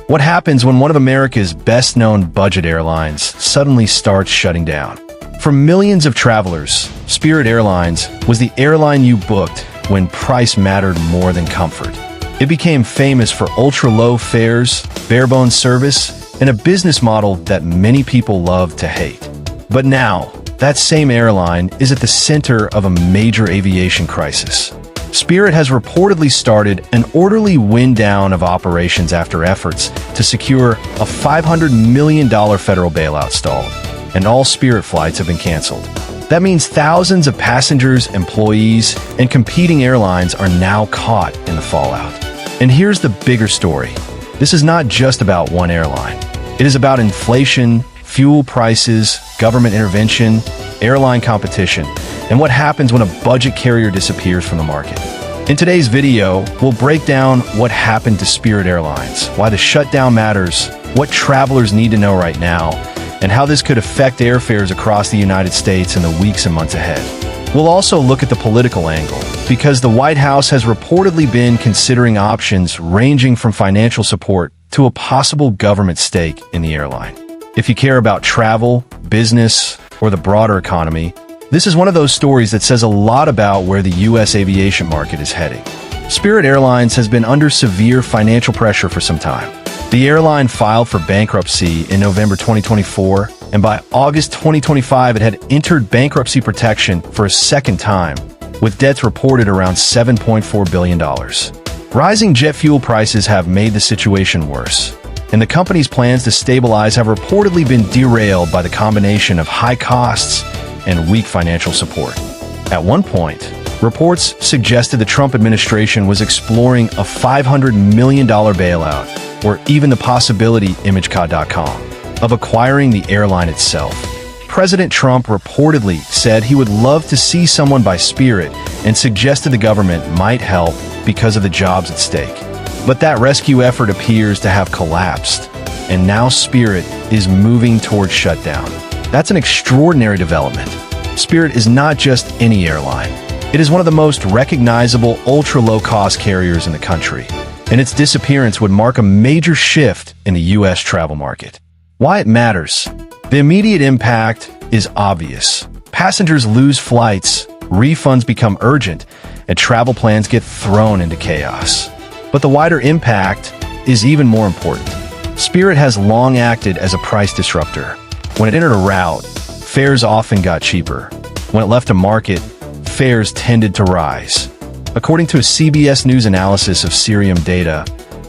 What happens when one of America's best-known budget airlines suddenly starts shutting down? For millions of travelers, Spirit Airlines was the airline you booked when price mattered more than comfort. It became famous for ultra-low fares, bare-bones service, and a business model that many people love to hate. But now, that same airline is at the center of a major aviation crisis. Spirit has reportedly started an orderly wind-down of operations after efforts to secure a $500 million federal bailout stalled, and all Spirit flights have been canceled. That means thousands of passengers, employees, and competing airlines are now caught in the fallout. And here's the bigger story. This is not just about one airline. It is about inflation, fuel prices, government intervention, airline competition, and what happens when a budget carrier disappears from the market. In today's video, we'll break down what happened to Spirit Airlines, why the shutdown matters, what travelers need to know right now, and how this could affect airfares across the United States in the weeks and months ahead. We'll also look at the political angle, because the White House has reportedly been considering options ranging from financial support to a possible government stake in the airline. If you care about travel, business, or the broader economy, this is one of those stories that says a lot about where the U.S. aviation market is heading. Spirit Airlines has been under severe financial pressure for some time. The airline filed for bankruptcy in November 2024, and by August 2025 it had entered bankruptcy protection for a second time, with debts reported around $7.4 billion. Rising jet fuel prices have made the situation worse, and the company's plans to stabilize have reportedly been derailed by the combination of high costs and weak financial support. At one point, reports suggested the Trump administration was exploring a $500 million bailout, or even the possibility, imagecod.com, of acquiring the airline itself. President Trump reportedly said he would love to see someone buy Spirit and suggested the government might help because of the jobs at stake. But that rescue effort appears to have collapsed, and now Spirit is moving towards shutdown. That's an extraordinary development. Spirit is not just any airline. It is one of the most recognizable ultra-low-cost carriers in the country, and its disappearance would mark a major shift in the U.S. travel market. Why it matters? The immediate impact is obvious. Passengers lose flights, refunds become urgent, and travel plans get thrown into chaos. But the wider impact is even more important. Spirit has long acted as a price disruptor. When it entered a route, fares often got cheaper. When it left a market, fares tended to rise. According to a CBS News analysis of Cirium data,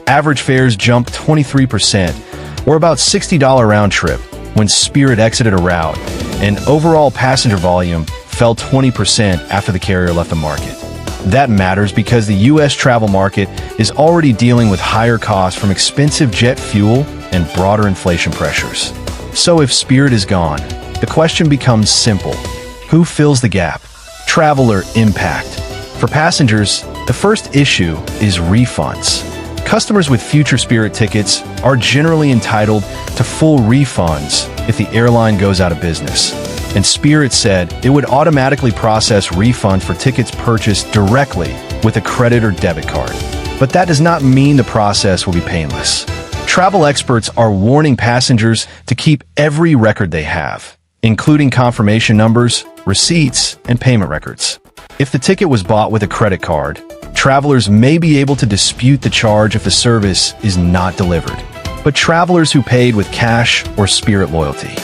average fares jumped 23%, or about $60 round trip, when Spirit exited a route, and overall passenger volume fell 20% after the carrier left the market. That matters because the U.S. travel market is already dealing with higher costs from expensive jet fuel and broader inflation pressures. So if Spirit is gone, the question becomes simple. Who fills the gap? Traveler impact. For passengers, the first issue is refunds. Customers with future Spirit tickets are generally entitled to full refunds if the airline goes out of business. And Spirit said it would automatically process refunds for tickets purchased directly with a credit or debit card. But that does not mean the process will be painless. Travel experts are warning passengers to keep every record they have, including confirmation numbers, receipts, and payment records. If the ticket was bought with a credit card, travelers may be able to dispute the charge if the service is not delivered. But travelers who paid with cash or Spirit loyalty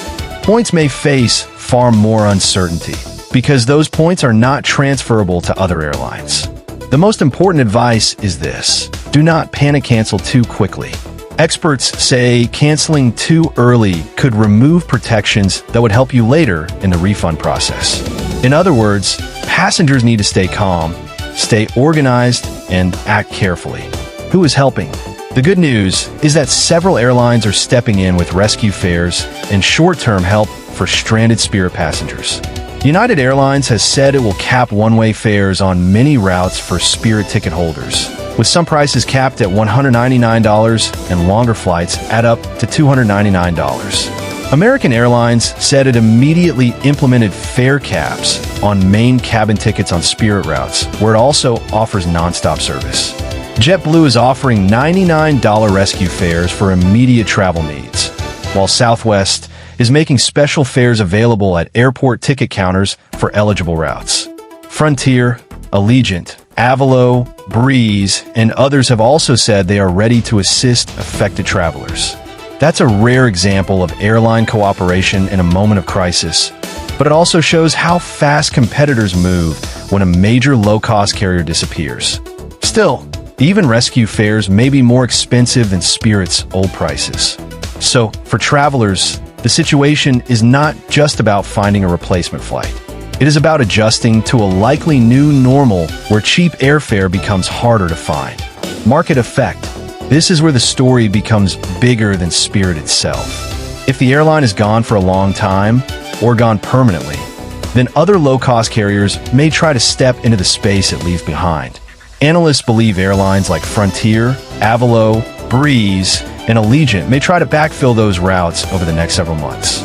points may face far more uncertainty, because those points are not transferable to other airlines. The most important advice is this: do not panic cancel too quickly. Experts say canceling too early could remove protections that would help you later in the refund process. In other words, passengers need to stay calm, stay organized, and act carefully. Who is helping? The good news is that several airlines are stepping in with rescue fares and short-term help for stranded Spirit passengers. United Airlines has said it will cap one-way fares on many routes for Spirit ticket holders, with some prices capped at $199 and longer flights add up to $299. American Airlines said it immediately implemented fare caps on main cabin tickets on Spirit routes, where it also offers nonstop service. JetBlue is offering $99 rescue fares for immediate travel needs, while Southwest is making special fares available at airport ticket counters for eligible routes. Frontier, Allegiant, Avalo, Breeze, and others have also said they are ready to assist affected travelers. That's a rare example of airline cooperation in a moment of crisis, but it also shows how fast competitors move when a major low-cost carrier disappears. Still, even rescue fares may be more expensive than Spirit's old prices. So, for travelers, the situation is not just about finding a replacement flight. It is about adjusting to a likely new normal where cheap airfare becomes harder to find. Market effect. This is where the story becomes bigger than Spirit itself. If the airline is gone for a long time, or gone permanently, then other low-cost carriers may try to step into the space it leaves behind. Analysts believe airlines like Frontier, Avalo, Breeze, and Allegiant may try to backfill those routes over the next several months.